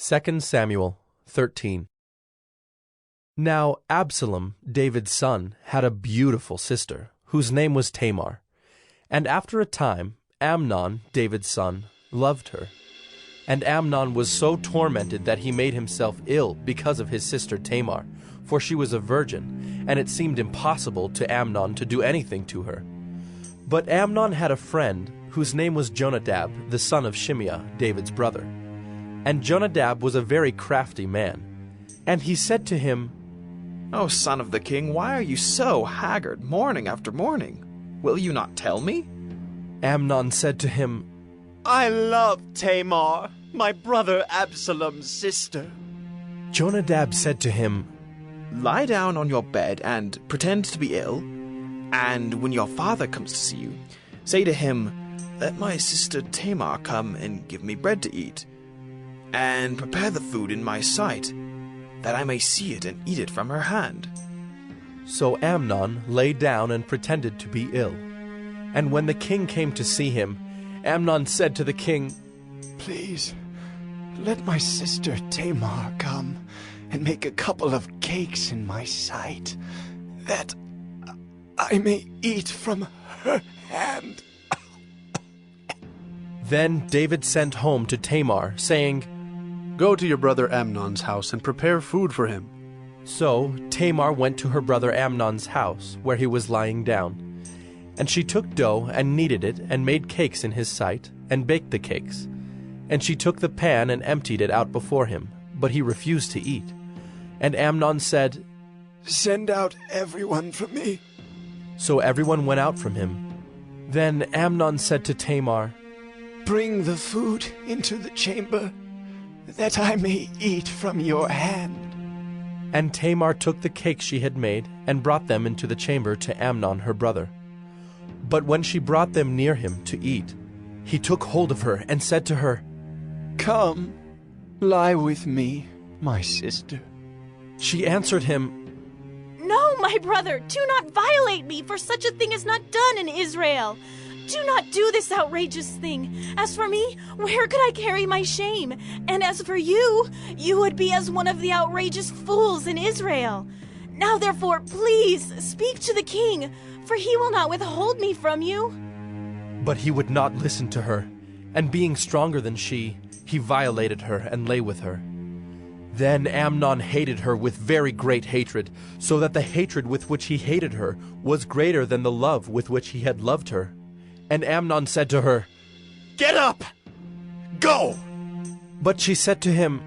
2 Samuel 13. Now Absalom, David's son, had a beautiful sister, whose name was Tamar. And after a time, Amnon, David's son, loved her. And Amnon was so tormented that he made himself ill because of his sister Tamar, for she was a virgin, and it seemed impossible to Amnon to do anything to her. But Amnon had a friend, whose name was Jonadab, the son of Shimeah, David's brother. And Jonadab was a very crafty man. And he said to him, "O son of the king, why are you so haggard morning after morning? Will you not tell me?" Amnon said to him, "I love Tamar, my brother Absalom's sister." Jonadab said to him, "Lie down on your bed and pretend to be ill, and when your father comes to see you, say to him, 'Let my sister Tamar come and give me bread to eat, and prepare the food in my sight, that I may see it and eat it from her hand.'" So Amnon lay down and pretended to be ill. And when the king came to see him, Amnon said to the king, "Please, let my sister Tamar come and make a couple of cakes in my sight, that I may eat from her hand." Then David sent home to Tamar, saying, "Go to your brother Amnon's house and prepare food for him." So Tamar went to her brother Amnon's house, where he was lying down. And she took dough and kneaded it, and made cakes in his sight, and baked the cakes. And she took the pan and emptied it out before him, but he refused to eat. And Amnon said, "Send out everyone from me." So everyone went out from him. Then Amnon said to Tamar, "Bring the food into the chamber, that I may eat from your hand." And Tamar took the cakes she had made, and brought them into the chamber to Amnon her brother. But when she brought them near him to eat, he took hold of her and said to her, "Come, lie with me, my sister." She answered him, "No, my brother, do not violate me, for such a thing is not done in Israel. Do not do this outrageous thing. As for me, where could I carry my shame? And as for you, you would be as one of the outrageous fools in Israel. Now therefore, please speak to the king, for he will not withhold me from you." But he would not listen to her, and being stronger than she, he violated her and lay with her. Then Amnon hated her with very great hatred, so that the hatred with which he hated her was greater than the love with which he had loved her. And Amnon said to her, "Get up! Go!" But she said to him,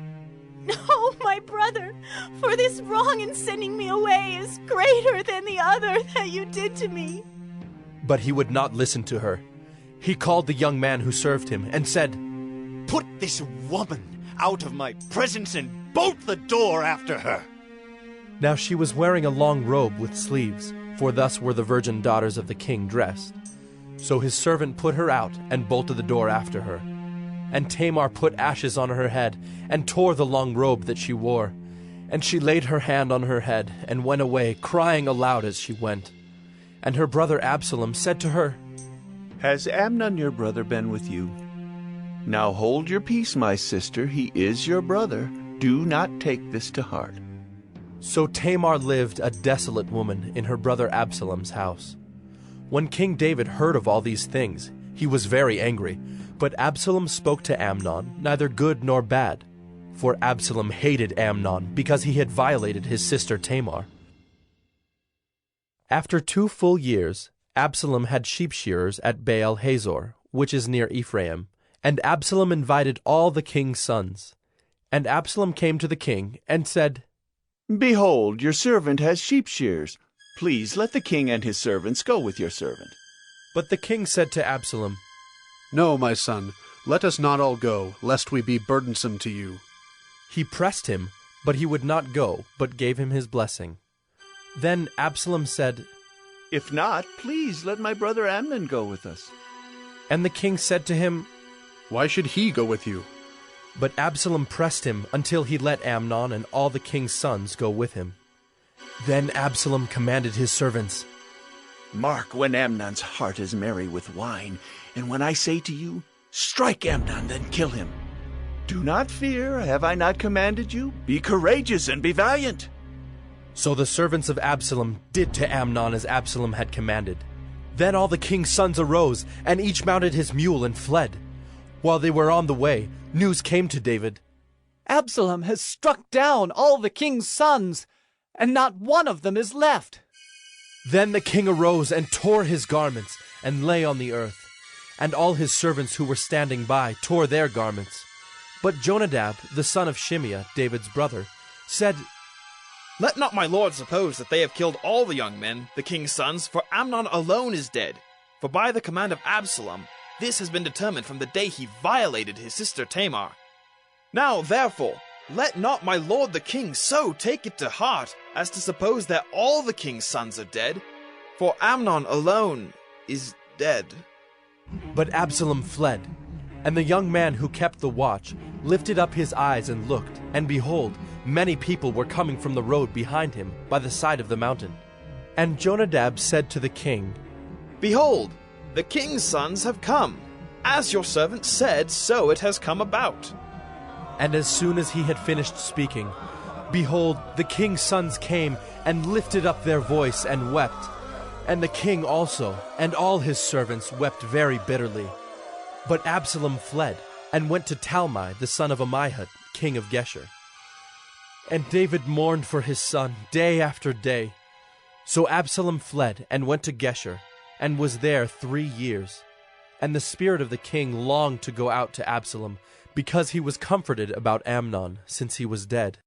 "No, my brother, for this wrong in sending me away is greater than the other that you did to me." But he would not listen to her. He called the young man who served him and said, "Put this woman out of my presence and bolt the door after her." Now she was wearing a long robe with sleeves, for thus were the virgin daughters of the king dressed. So his servant put her out and bolted the door after her. And Tamar put ashes on her head and tore the long robe that she wore. And she laid her hand on her head and went away, crying aloud as she went. And her brother Absalom said to her, "Has Amnon your brother been with you? Now hold your peace, my sister. He is your brother. Do not take this to heart." So Tamar lived a desolate woman in her brother Absalom's house. When King David heard of all these things, he was very angry. But Absalom spoke to Amnon, neither good nor bad. For Absalom hated Amnon because he had violated his sister Tamar. After 2 full years, Absalom had sheep shearers at Baal Hazor, which is near Ephraim. And Absalom invited all the king's sons. And Absalom came to the king and said, "Behold, your servant has sheep shears. Please let the king and his servants go with your servant." But the king said to Absalom, "No, my son, let us not all go, lest we be burdensome to you." He pressed him, but he would not go, but gave him his blessing. Then Absalom said, "If not, please let my brother Amnon go with us." And the king said to him, "Why should he go with you?" But Absalom pressed him until he let Amnon and all the king's sons go with him. Then Absalom commanded his servants, "Mark when Amnon's heart is merry with wine, and when I say to you, 'Strike Amnon, then kill him.' Do not fear, have I not commanded you? Be courageous and be valiant. So the servants of Absalom did to Amnon as Absalom had commanded. Then all the king's sons arose, and each mounted his mule and fled. While they were on the way, news came to David. Absalom has struck down all the king's sons, and not one of them is left. Then the king arose and tore his garments and lay on the earth. And all his servants who were standing by tore their garments. But Jonadab, the son of Shimeah, David's brother, said, Let not my lord suppose that they have killed all the young men, the king's sons, for Amnon alone is dead. For by the command of Absalom, this has been determined from the day he violated his sister Tamar. Now, therefore, let not my lord the king so take it to heart as to suppose that all the king's sons are dead, for Amnon alone is dead. But Absalom fled, and the young man who kept the watch lifted up his eyes and looked, and behold, many people were coming from the road behind him by the side of the mountain. And Jonadab said to the king, Behold, the king's sons have come. As your servant said, so it has come about. And as soon as he had finished speaking, behold, the king's sons came and lifted up their voice and wept. And the king also, and all his servants, wept very bitterly. But Absalom fled, and went to Talmai, the son of Ammihud, king of Geshur. And David mourned for his son day after day. So Absalom fled, and went to Geshur, and was there 3 years. And the spirit of the king longed to go out to Absalom, because he was comforted about Amnon, since he was dead.